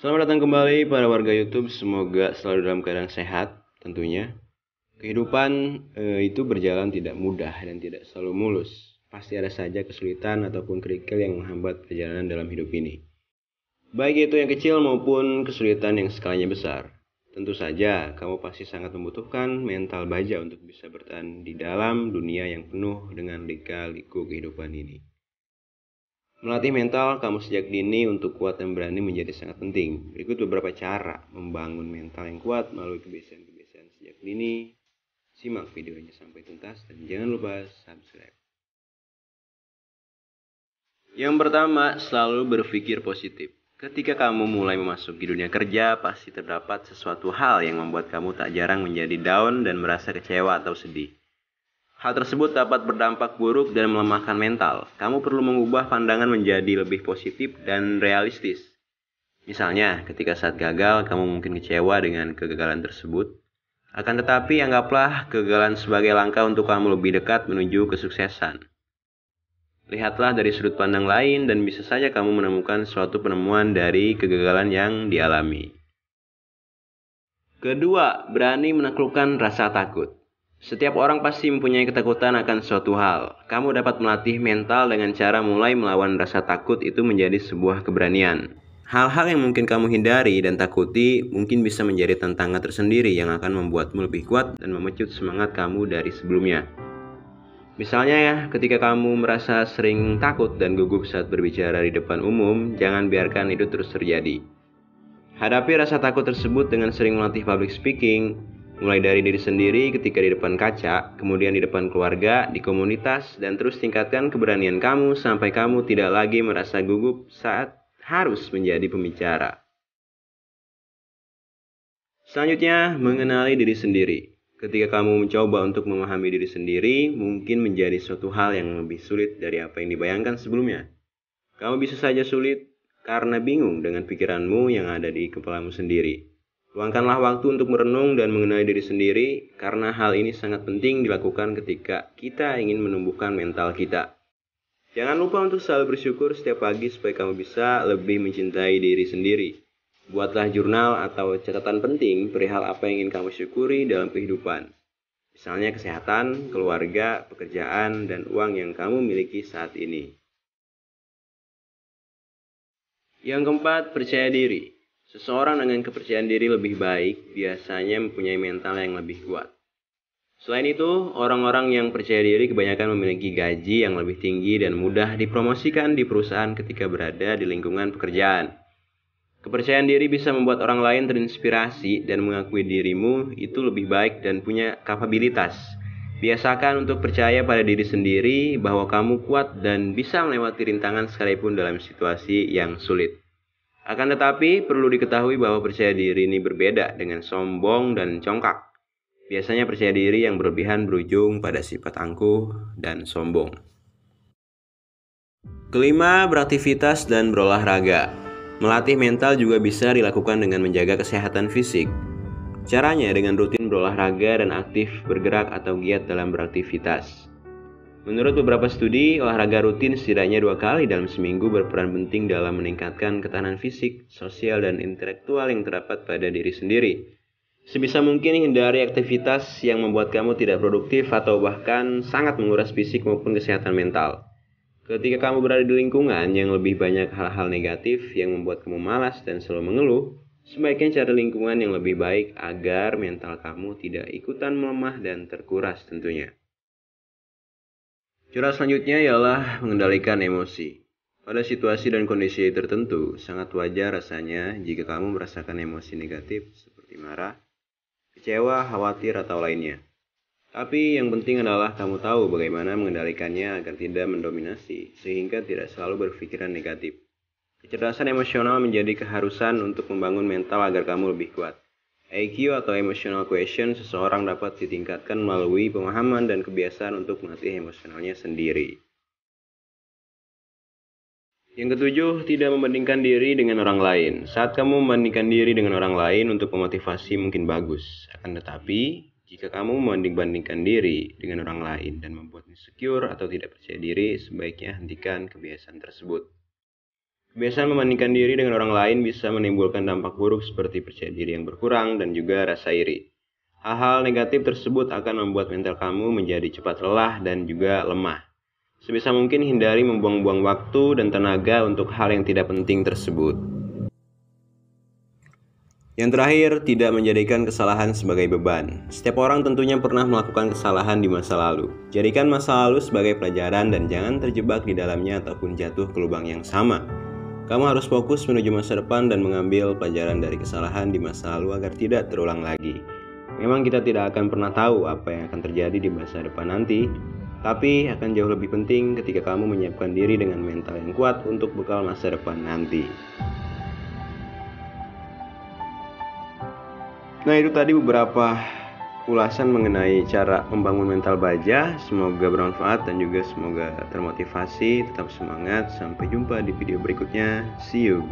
Selamat datang kembali para warga YouTube. Semoga selalu dalam keadaan sehat tentunya. Kehidupan itu berjalan tidak mudah dan tidak selalu mulus. Pasti ada saja kesulitan ataupun kerikil yang menghambat perjalanan dalam hidup ini. Baik itu yang kecil maupun kesulitan yang skalanya besar. Tentu saja kamu pasti sangat membutuhkan mental baja untuk bisa bertahan di dalam dunia yang penuh dengan lika-liku kehidupan ini. Melatih mental kamu sejak dini untuk kuat dan berani menjadi sangat penting. Berikut beberapa cara membangun mental yang kuat melalui kebiasaan-kebiasaan sejak dini. Simak videonya sampai tuntas dan jangan lupa subscribe. Yang pertama, selalu berpikir positif. Ketika kamu mulai memasuki dunia kerja, pasti terdapat sesuatu hal yang membuat kamu tak jarang menjadi down dan merasa kecewa atau sedih. Hal tersebut dapat berdampak buruk dan melemahkan mental. Kamu perlu mengubah pandangan menjadi lebih positif dan realistis. Misalnya, ketika saat gagal, kamu mungkin kecewa dengan kegagalan tersebut. Akan tetapi, anggaplah kegagalan sebagai langkah untuk kamu lebih dekat menuju kesuksesan. Lihatlah dari sudut pandang lain dan bisa saja kamu menemukan suatu penemuan dari kegagalan yang dialami. Kedua, berani menaklukkan rasa takut. Setiap orang pasti mempunyai ketakutan akan suatu hal. Kamu dapat melatih mental dengan cara mulai melawan rasa takut itu menjadi sebuah keberanian. Hal-hal yang mungkin kamu hindari dan takuti mungkin bisa menjadi tantangan tersendiri yang akan membuatmu lebih kuat dan memecut semangat kamu dari sebelumnya. Misalnya ya, ketika kamu merasa sering takut dan gugup saat berbicara di depan umum, jangan biarkan itu terus terjadi. Hadapi rasa takut tersebut dengan sering melatih public speaking, mulai dari diri sendiri ketika di depan kaca, kemudian di depan keluarga, di komunitas, dan terus tingkatkan keberanian kamu sampai kamu tidak lagi merasa gugup saat harus menjadi pembicara. Selanjutnya, mengenali diri sendiri. Ketika kamu mencoba untuk memahami diri sendiri, mungkin menjadi suatu hal yang lebih sulit dari apa yang dibayangkan sebelumnya. Kamu bisa saja sulit karena bingung dengan pikiranmu yang ada di kepalamu sendiri. Luangkanlah waktu untuk merenung dan mengenali diri sendiri, karena hal ini sangat penting dilakukan ketika kita ingin menumbuhkan mental kita. Jangan lupa untuk selalu bersyukur setiap pagi supaya kamu bisa lebih mencintai diri sendiri. Buatlah jurnal atau catatan penting perihal apa yang ingin kamu syukuri dalam kehidupan. Misalnya kesehatan, keluarga, pekerjaan, dan uang yang kamu miliki saat ini. Yang keempat, percaya diri. Seseorang dengan kepercayaan diri lebih baik biasanya mempunyai mental yang lebih kuat. Selain itu, orang-orang yang percaya diri kebanyakan memiliki gaji yang lebih tinggi dan mudah dipromosikan di perusahaan ketika berada di lingkungan pekerjaan. Kepercayaan diri bisa membuat orang lain terinspirasi dan mengakui dirimu itu lebih baik dan punya kapabilitas. Biasakan untuk percaya pada diri sendiri bahwa kamu kuat dan bisa melewati rintangan sekalipun dalam situasi yang sulit. Akan tetapi, perlu diketahui bahwa percaya diri ini berbeda dengan sombong dan congkak. Biasanya percaya diri yang berlebihan berujung pada sifat angkuh dan sombong. Kelima, beraktivitas dan berolahraga. Melatih mental juga bisa dilakukan dengan menjaga kesehatan fisik. Caranya dengan rutin berolahraga dan aktif bergerak atau giat dalam beraktivitas. Menurut beberapa studi, olahraga rutin setidaknya 2 kali dalam seminggu berperan penting dalam meningkatkan ketahanan fisik, sosial, dan intelektual yang terdapat pada diri sendiri. Sebisa mungkin hindari aktivitas yang membuat kamu tidak produktif atau bahkan sangat menguras fisik maupun kesehatan mental. Ketika kamu berada di lingkungan yang lebih banyak hal-hal negatif yang membuat kamu malas dan selalu mengeluh, sebaiknya cari lingkungan yang lebih baik agar mental kamu tidak ikutan melemah dan terkuras tentunya. Cara selanjutnya ialah mengendalikan emosi. Pada situasi dan kondisi tertentu, sangat wajar rasanya jika kamu merasakan emosi negatif seperti marah, kecewa, khawatir, atau lainnya. Tapi yang penting adalah kamu tahu bagaimana mengendalikannya agar tidak mendominasi, sehingga tidak selalu berpikiran negatif. Kecerdasan emosional menjadi keharusan untuk membangun mental agar kamu lebih kuat. IQ atau Emotional Quotient seseorang dapat ditingkatkan melalui pemahaman dan kebiasaan untuk melatih emosionalnya sendiri. Yang ketujuh, tidak membandingkan diri dengan orang lain. Saat kamu membandingkan diri dengan orang lain untuk memotivasi mungkin bagus. Akan tetapi, jika kamu membanding-bandingkan diri dengan orang lain dan membuat insecure atau tidak percaya diri, sebaiknya hentikan kebiasaan tersebut. Kebiasaan membandingkan diri dengan orang lain bisa menimbulkan dampak buruk seperti percaya diri yang berkurang dan juga rasa iri. Hal-hal negatif tersebut akan membuat mental kamu menjadi cepat lelah dan juga lemah. Sebisa mungkin hindari membuang-buang waktu dan tenaga untuk hal yang tidak penting tersebut. Yang terakhir, tidak menjadikan kesalahan sebagai beban. Setiap orang tentunya pernah melakukan kesalahan di masa lalu. Jadikan masa lalu sebagai pelajaran dan jangan terjebak di dalamnya ataupun jatuh ke lubang yang sama. Kamu harus fokus menuju masa depan dan mengambil pelajaran dari kesalahan di masa lalu agar tidak terulang lagi. Memang kita tidak akan pernah tahu apa yang akan terjadi di masa depan nanti, tapi akan jauh lebih penting ketika kamu menyiapkan diri dengan mental yang kuat untuk bekal masa depan nanti. Nah, itu tadi beberapa ulasan mengenai cara membangun mental baja. Semoga bermanfaat dan juga semoga termotivasi. Tetap semangat. Sampai jumpa di video berikutnya. See you.